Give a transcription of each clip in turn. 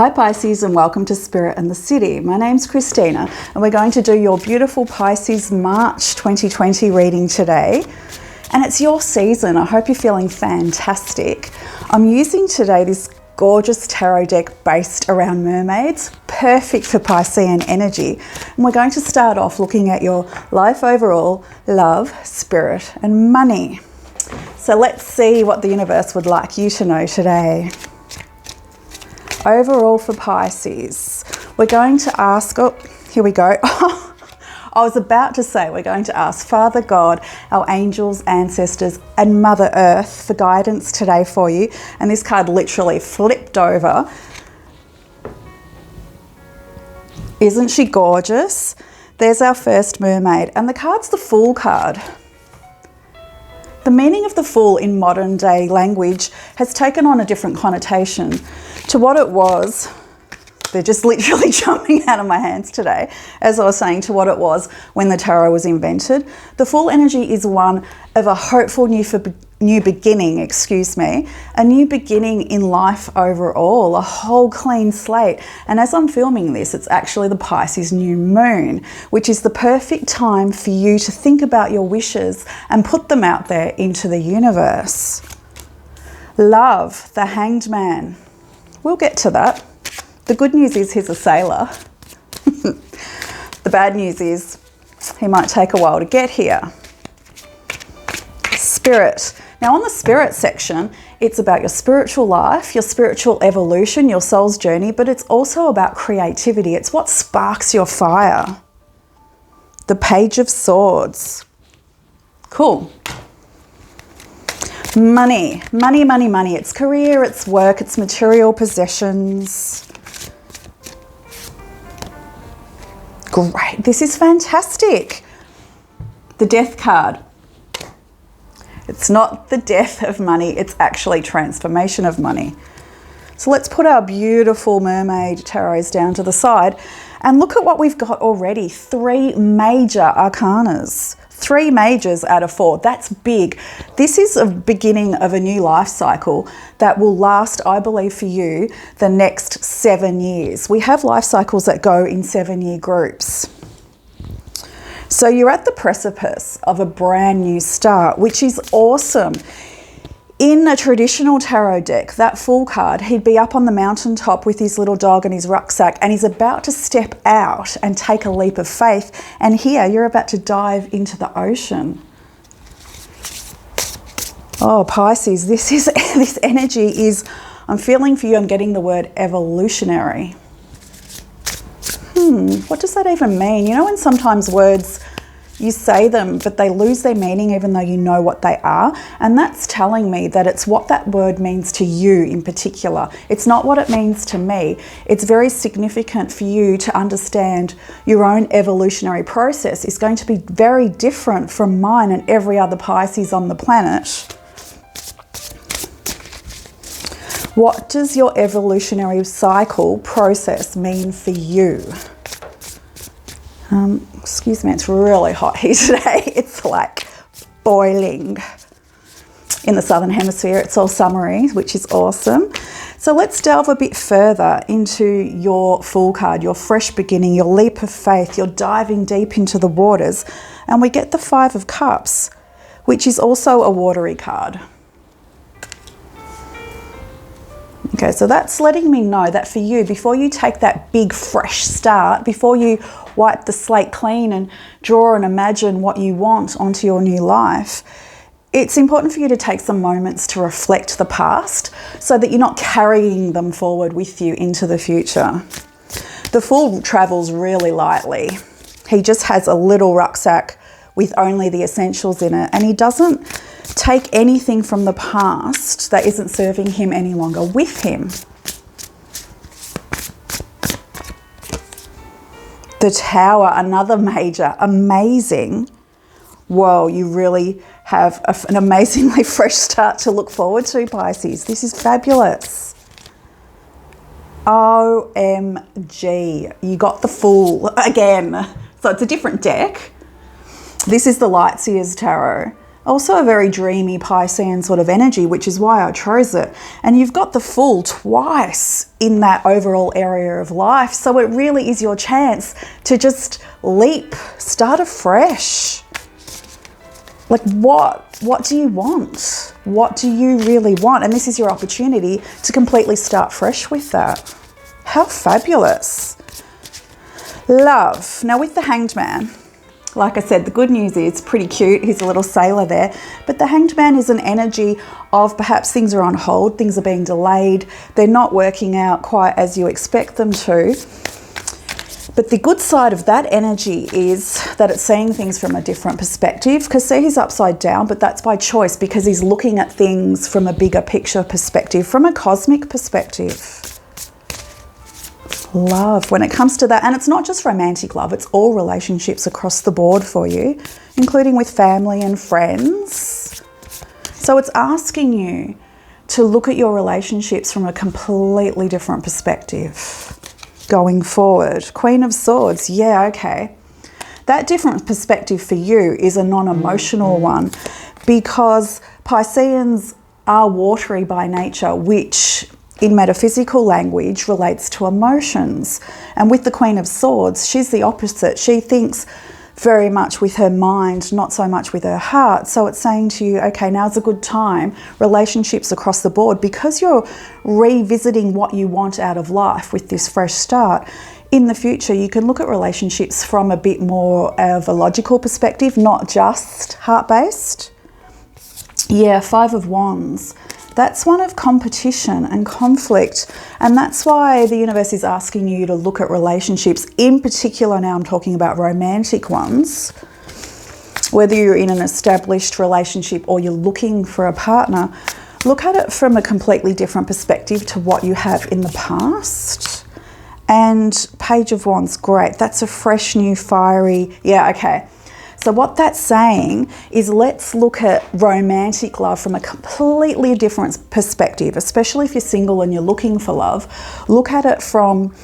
Hi Pisces, and welcome to Spirit and the City. My name's Cristina and we're going to do your beautiful Pisces March 2020 reading today. And it's your season. I hope you're feeling fantastic. I'm using today this gorgeous tarot deck based around mermaids, perfect for Piscean energy. And we're going to start off looking at your life overall, love, spirit and money. So let's see what the universe would like you to know today. Overall for Pisces, we're going to ask, oh, here we go. I was about to say we're going to ask Father God, our angels, ancestors, and Mother Earth for guidance today for you. And this card literally flipped over. Isn't she gorgeous? There's our first mermaid. And the card's the Fool card. The meaning of the Fool in modern day language has taken on a different connotation to what it was. They're just literally jumping out of my hands today. As I was saying, to what it was when the tarot was invented. The Fool energy is one of a hopeful new beginning, a new beginning in life overall, a whole clean slate. And as I'm filming this, it's actually the Pisces new moon, which is the perfect time for you to think about your wishes and put them out there into the universe. Love, the Hanged Man. We'll get to that. The good news is he's a sailor. The bad news is he might take a while to get here. Spirit. Now on the spirit section, it's about your spiritual life, your spiritual evolution, your soul's journey, but it's also about creativity. It's what sparks your fire. The Page of Swords. Cool. Money. Money, money, money. It's career, it's work, it's material possessions. Great. This is fantastic. The Death card. It's not the death of money, it's actually transformation of money. So let's put our beautiful mermaid tarots down to the side and look at what we've got already. 3 major arcanas. 3 majors out of 4. That's big. This is a beginning of a new life cycle that will last, I believe, for you the next 7 years. We have life cycles that go in 7-year groups. So you're at the precipice of a brand new start, which is awesome. In a traditional tarot deck, that Fool card, he'd be up on the mountaintop with his little dog and his rucksack, and he's about to step out and take a leap of faith. And here, you're about to dive into the ocean. Oh, Pisces, this energy is, I'm feeling for you, I'm getting the word evolutionary. What does that even mean? You know when sometimes words, you say them, but they lose their meaning even though you know what they are? And that's telling me that it's what that word means to you in particular. It's not what it means to me. It's very significant for you to understand your own evolutionary process is going to be very different from mine and every other Pisces on the planet. What does your evolutionary cycle process mean for you? Excuse me, it's really hot here today. It's like boiling. In the Southern Hemisphere, it's all summery, which is awesome. So let's delve a bit further into your Fool card, your fresh beginning, your leap of faith, your diving deep into the waters. And we get the 5 of Cups, which is also a watery card. Okay, so that's letting me know that for you, before you take that big fresh start, before you wipe the slate clean and draw and imagine what you want onto your new life, it's important for you to take some moments to reflect the past so that you're not carrying them forward with you into the future. The Fool travels really lightly. He just has a little rucksack with only the essentials in it, and he doesn't take anything from the past that isn't serving him any longer with him. The Tower, another major, amazing. Whoa, you really have an amazingly fresh start to look forward to, Pisces. This is fabulous. OMG, you got the Fool again. So it's a different deck. This is the Lightseer's Tarot. Also a very dreamy Piscean sort of energy, which is why I chose it. And you've got the Fool twice in that overall area of life. So it really is your chance to just leap, start afresh. Like what do you want? What do you really want? And this is your opportunity to completely start fresh with that. How fabulous. Love. Now with the Hanged Man, like I said, the good news is pretty cute. He's a little sailor there. But the Hanged Man is an energy of perhaps things are on hold, things are being delayed, they're not working out quite as you expect them to. But the good side of that energy is that it's seeing things from a different perspective, because see, he's upside down, but that's by choice because he's looking at things from a bigger picture perspective, from a cosmic perspective. Love when it comes to that. And it's not just romantic love, it's all relationships across the board for you, including with family and friends. So it's asking you to look at your relationships from a completely different perspective going forward. Queen of Swords, yeah, okay. That different perspective for you is a non-emotional one, because Pisceans are watery by nature, which in metaphysical language relates to emotions. And with the Queen of Swords, she's the opposite. She thinks very much with her mind, not so much with her heart. So it's saying to you, okay, now's a good time, relationships across the board, because you're revisiting what you want out of life with this fresh start. In the future, you can look at relationships from a bit more of a logical perspective, not just heart-based. Yeah, Five of Wands. That's one of competition and conflict. And that's why the universe is asking you to look at relationships. In particular, now I'm talking about romantic ones. Whether you're in an established relationship or you're looking for a partner, look at it from a completely different perspective to what you have in the past. And Page of Wands, great. That's a fresh, new, fiery, yeah, okay. So what that's saying is let's look at romantic love from a completely different perspective, especially if you're single and you're looking for love. Look at it from,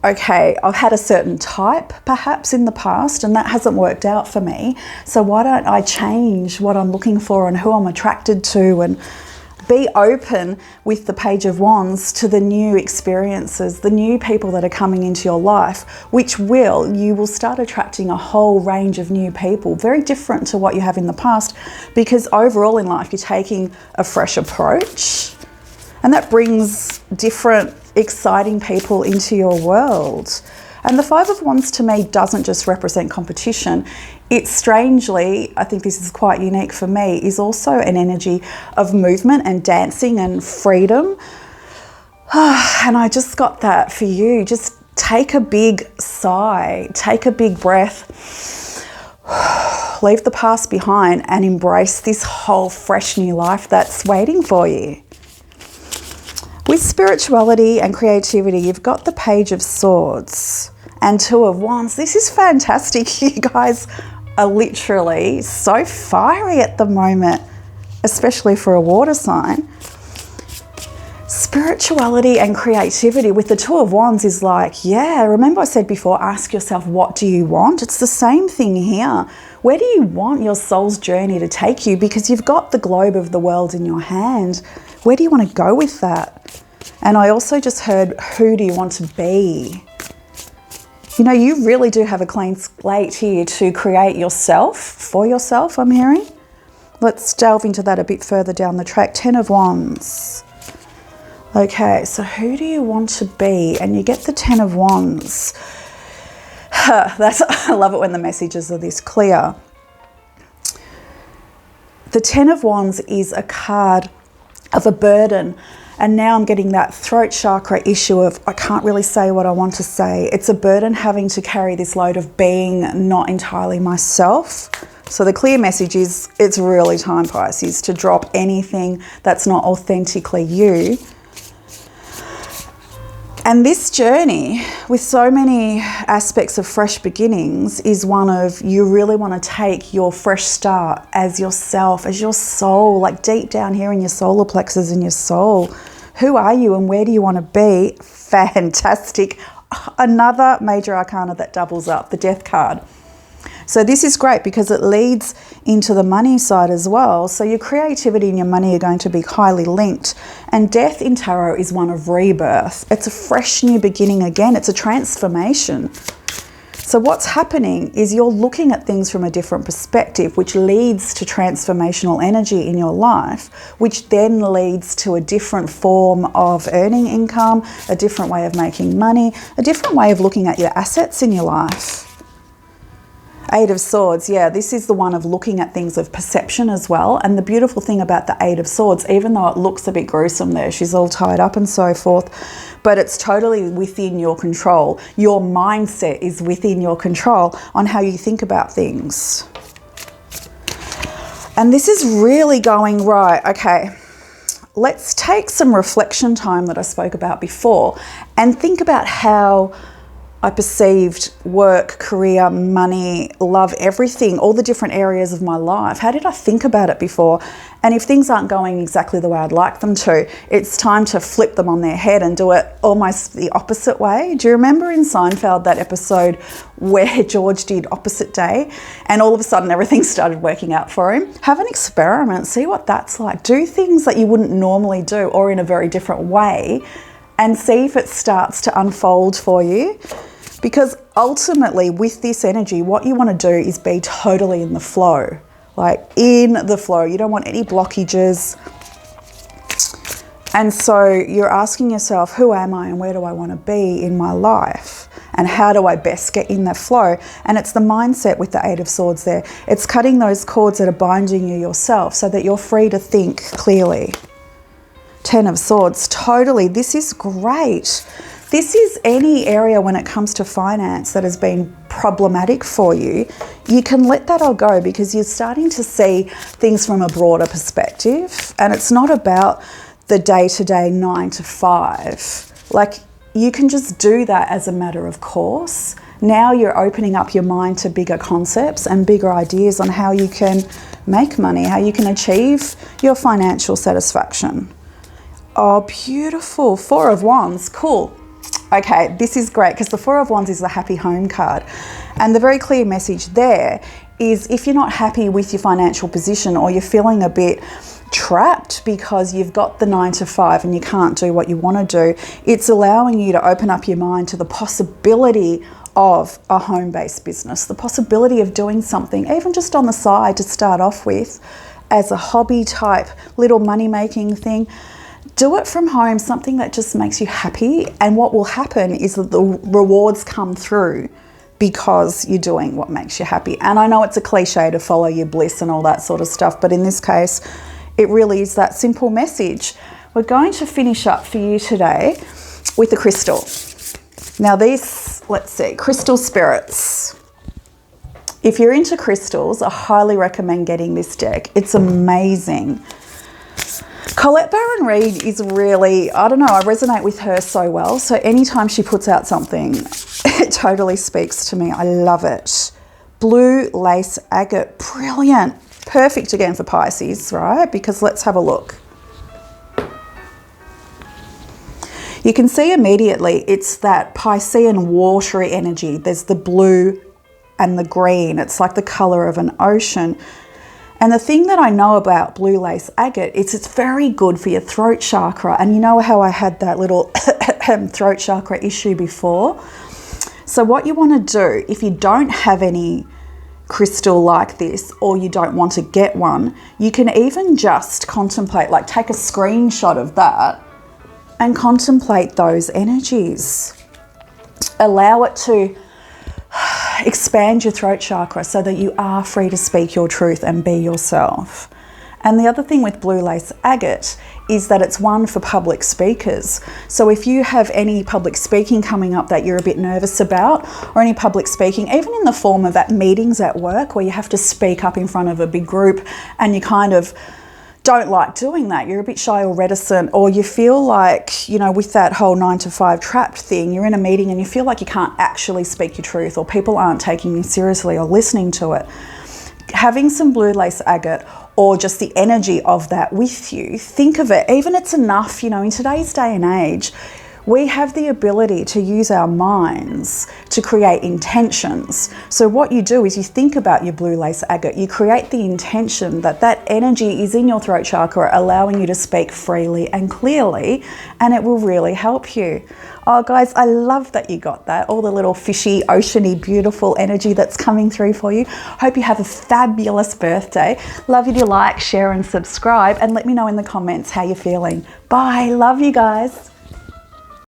okay, I've had a certain type perhaps in the past and that hasn't worked out for me. So why don't I change what I'm looking for and who I'm attracted to, and be open with the Page of Wands to the new experiences, the new people that are coming into your life, which you will start attracting a whole range of new people, very different to what you have in the past, because overall in life you're taking a fresh approach, and that brings different exciting people into your world. And the Five of Wands to me doesn't just represent competition. It strangely, I think this is quite unique for me, is also an energy of movement and dancing and freedom. And I just got that for you. Just take a big sigh, take a big breath, leave the past behind and embrace this whole fresh new life that's waiting for you. With spirituality and creativity, you've got the Page of Swords and Two of Wands. This is fantastic. You guys are literally so fiery at the moment, especially for a water sign. Spirituality and creativity with the Two of Wands is like, yeah, remember I said before, ask yourself, what do you want? It's the same thing here. Where do you want your soul's journey to take you? Because you've got the globe of the world in your hand. Where do you want to go with that? And I also just heard, who do you want to be? You know, you really do have a clean slate here to create yourself, for yourself, I'm hearing. Let's delve into that a bit further down the track. 10 of Wands. Okay, so who do you want to be? And you get the 10 of Wands. I love it when the messages are this clear. The 10 of Wands is a card of a burden. And now I'm getting that throat chakra issue of I can't really say what I want to say. It's a burden having to carry this load of being not entirely myself. So the clear message is it's really time, Pisces, to drop anything that's not authentically you. And this journey with so many aspects of fresh beginnings is one of, you really want to take your fresh start as yourself, as your soul, like deep down here in your solar plexus in your soul. Who are you and where do you want to be? Fantastic. Another major arcana that doubles up, the Death card. So this is great because it leads into the money side as well. So your creativity and your money are going to be highly linked. And death in tarot is one of rebirth. It's a fresh new beginning again. It's a transformation. So what's happening is you're looking at things from a different perspective, which leads to transformational energy in your life, which then leads to a different form of earning income, a different way of making money, a different way of looking at your assets in your life. Eight of Swords, yeah, this is the one of looking at things of perception as well. And the beautiful thing about the Eight of Swords, even though it looks a bit gruesome there, she's all tied up and so forth, but it's totally within your control. Your mindset is within your control on how you think about things. And this is really going right. Okay, let's take some reflection time that I spoke about before and think about how I perceived work, career, money, love, everything, all the different areas of my life. How did I think about it before? And if things aren't going exactly the way I'd like them to, it's time to flip them on their head and do it almost the opposite way. Do you remember in Seinfeld that episode where George did opposite day and all of a sudden everything started working out for him? Have an experiment, see what that's like. Do things that you wouldn't normally do or in a very different way, and see if it starts to unfold for you. Because ultimately with this energy, what you want to do is be totally in the flow, like in the flow. You don't want any blockages. And so you're asking yourself, who am I and where do I want to be in my life? And how do I best get in that flow? And it's the mindset with the Eight of Swords there. It's cutting those cords that are binding you yourself so that you're free to think clearly. 10 of Swords, totally, this is great. This is any area when it comes to finance that has been problematic for you. You can let that all go because you're starting to see things from a broader perspective. And it's not about the day-to-day 9 to 5. Like, you can just do that as a matter of course. Now you're opening up your mind to bigger concepts and bigger ideas on how you can make money, how you can achieve your financial satisfaction. Oh, beautiful. 4 of Wands, cool. Okay, this is great because the 4 of Wands is the happy home card. And the very clear message there is if you're not happy with your financial position or you're feeling a bit trapped because you've got the 9 to 5 and you can't do what you want to do, it's allowing you to open up your mind to the possibility of a home-based business, the possibility of doing something, even just on the side to start off with, as a hobby type little money-making thing. Do it from home, something that just makes you happy. And what will happen is that the rewards come through because you're doing what makes you happy. And I know it's a cliche to follow your bliss and all that sort of stuff, but in this case, it really is that simple message. We're going to finish up for you today with the crystal. Now these, let's see, crystal spirits. If you're into crystals, I highly recommend getting this deck. It's amazing. Colette Baron Reid is really, I don't know, I resonate with her so well. So anytime she puts out something, it totally speaks to me. I love it. Blue lace agate, brilliant. Perfect again for Pisces, right? Because let's have a look. You can see immediately it's that Piscean watery energy. There's the blue and the green. It's like the color of an ocean. And the thing that I know about blue lace agate is it's very good for your throat chakra. And you know how I had that little throat chakra issue before? So what you want to do, if you don't have any crystal like this or you don't want to get one, you can even just contemplate, like take a screenshot of that and contemplate those energies. Allow it to expand your throat chakra so that you are free to speak your truth and be yourself. And the other thing with blue lace agate is that it's one for public speakers. So if you have any public speaking coming up that you're a bit nervous about, or any public speaking, even in the form of at meetings at work where you have to speak up in front of a big group and you kind of don't like doing that, you're a bit shy or reticent, or you feel like, you know, with that whole 9 to 5 trapped thing, you're in a meeting and you feel like you can't actually speak your truth or people aren't taking you seriously or listening to it. Having some blue lace agate or just the energy of that with you, think of it, even it's enough, you know, in today's day and age, We have the ability to use our minds to create intentions. So what you do is you think about your blue lace agate, you create the intention that that energy is in your throat chakra, allowing you to speak freely and clearly, and it will really help you. Oh guys, I love that you got that, all the little fishy, oceany, beautiful energy that's coming through for you. Hope you have a fabulous birthday. Love you to like, share and subscribe, and let me know in the comments how you're feeling. Bye, love you guys.